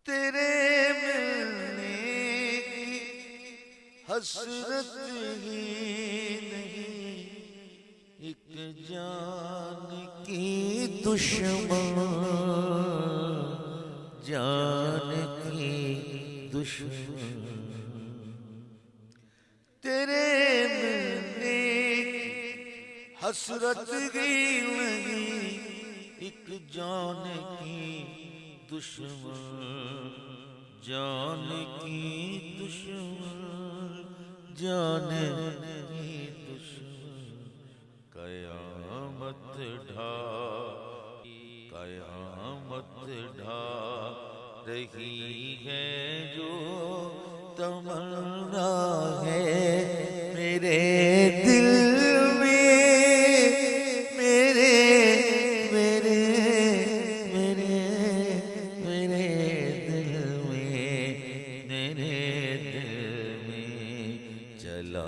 تیرے ملنے کی حسرت ہی نہیں، ایک جان کی دشمن، جان کی دشمن، تیرے ملنے کی حسرت ہی نہیں، ایک جان کی دشمن، جان کی دشمن، جان کی دشمن، قیامت ڈھا قیامت ڈھا رہی ہے جو تمنا ہے میرے دل میں، میرے میرے میرے میرے دل میں، میرے دل میں چلا